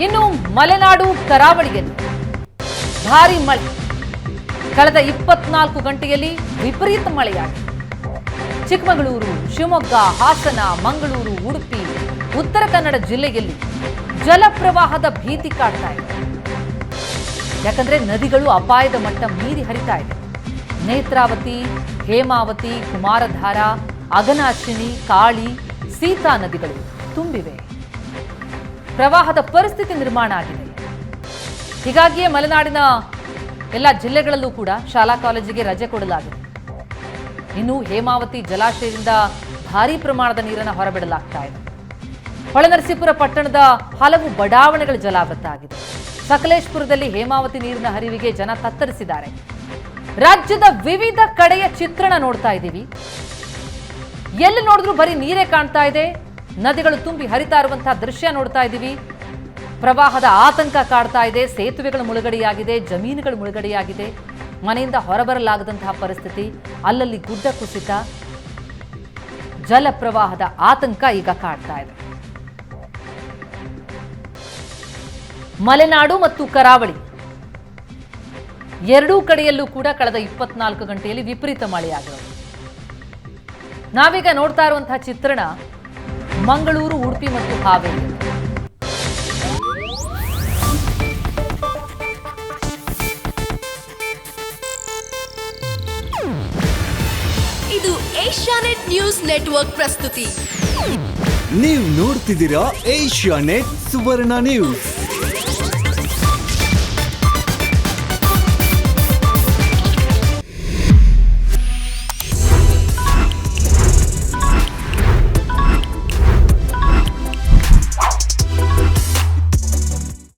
ಇನ್ನು ಮಲೆನಾಡು ಕರಾವಳಿಯಲ್ಲಿ ಭಾರಿ ಮಳೆ. ಕಳೆದ 24 ಗಂಟೆಯಲ್ಲಿ ವಿಪರೀತ ಮಳೆಯಾಗಿದೆ. ಚಿಕ್ಕಮಗಳೂರು, ಶಿವಮೊಗ್ಗ, ಹಾಸನ, ಮಂಗಳೂರು, ಉಡುಪಿ, ಉತ್ತರ ಕನ್ನಡ ಜಿಲ್ಲೆಯಲ್ಲಿ ಜಲಪ್ರವಾಹದ ಭೀತಿ ಕಾಡ್ತಾ ಇದೆ. ಯಾಕಂದ್ರೆ ನದಿಗಳು ಅಪಾಯದ ಮಟ್ಟ ಮೀರಿ ಹರಿತಾ ಇದೆ. ನೇತ್ರಾವತಿ, ಹೇಮಾವತಿ, ಕುಮಾರಧಾರ, ಅಘನಾಶಿನಿ, ಕಾಳಿ, ಸೀತಾ ನದಿಗಳು ತುಂಬಿವೆ. ಪ್ರವಾಹದ ಪರಿಸ್ಥಿತಿ ನಿರ್ಮಾಣ ಆಗಿದೆ. ಹೀಗಾಗಿಯೇ ಮಲೆನಾಡಿನ ಎಲ್ಲ ಜಿಲ್ಲೆಗಳಲ್ಲೂ ಕೂಡ ಶಾಲಾ ಕಾಲೇಜಿಗೆ ರಜೆ ಕೊಡಲಾಗಿದೆ. ಇನ್ನು ಹೇಮಾವತಿ ಜಲಾಶಯದಿಂದ ಭಾರೀ ಪ್ರಮಾಣದ ನೀರನ್ನು ಹೊರಬಿಡಲಾಗ್ತಾ ಇದೆ. ಹೊಳೆನರಸೀಪುರ ಪಟ್ಟಣದ ಹಲವು ಬಡಾವಣೆಗಳು ಜಲಾವೃತ ಆಗಿದೆ. ಸಕಲೇಶಪುರದಲ್ಲಿ ಹೇಮಾವತಿ ನೀರಿನ ಹರಿವಿಗೆ ಜನ ತತ್ತರಿಸಿದ್ದಾರೆ. ರಾಜ್ಯದ ವಿವಿಧ ಕಡೆಯ ಚಿತ್ರಣ ನೋಡ್ತಾ ಇದ್ದೀವಿ. ಎಲ್ಲಿ ನೋಡಿದ್ರೂ ಬರೀ ನೀರೇ ಕಾಣ್ತಾ ಇದೆ. ನದಿಗಳು ತುಂಬಿ ಹರಿತಾ ಇರುವಂತಹ ದೃಶ್ಯ ನೋಡ್ತಾ ಇದ್ದೀವಿ. ಪ್ರವಾಹದ ಆತಂಕ ಕಾಡ್ತಾ ಇದೆ. ಸೇತುವೆಗಳು ಮುಳುಗಡೆಯಾಗಿದೆ, ಜಮೀನುಗಳು ಮುಳುಗಡೆಯಾಗಿದೆ. ಮನೆಯಿಂದ ಹೊರಬರಲಾಗದಂತಹ ಪರಿಸ್ಥಿತಿ, ಅಲ್ಲಲ್ಲಿ ಗುಡ್ಡ ಕುಸಿತ, ಜಲ ಪ್ರವಾಹದ ಆತಂಕ ಈಗ ಕಾಡ್ತಾ ಇದೆ. ಮಲೆನಾಡು ಮತ್ತು ಕರಾವಳಿ ಎರಡೂ ಕಡೆಯಲ್ಲೂ ಕೂಡ ಕಳೆದ 24 ಗಂಟೆಯಲ್ಲಿ ವಿಪರೀತ ಮಳೆಯಾಗಿರೋದು. ನಾವೀಗ ನೋಡ್ತಾ ಇರುವಂತಹ ಚಿತ್ರಣ ಮಂಗಳೂರು, ಉಡುಪಿ ಮತ್ತು ಹಾವೇರಿ. ಇದು ಏಷ್ಯಾನೆಟ್ ನ್ಯೂಸ್ ನೆಟ್ವರ್ಕ್ ಪ್ರಸ್ತುತಿ. ನೀವು ನೋಡ್ತಿದ್ದೀರಾ ಏಷ್ಯಾನೆಟ್ ಸುವರ್ಣ ನ್ಯೂಸ್.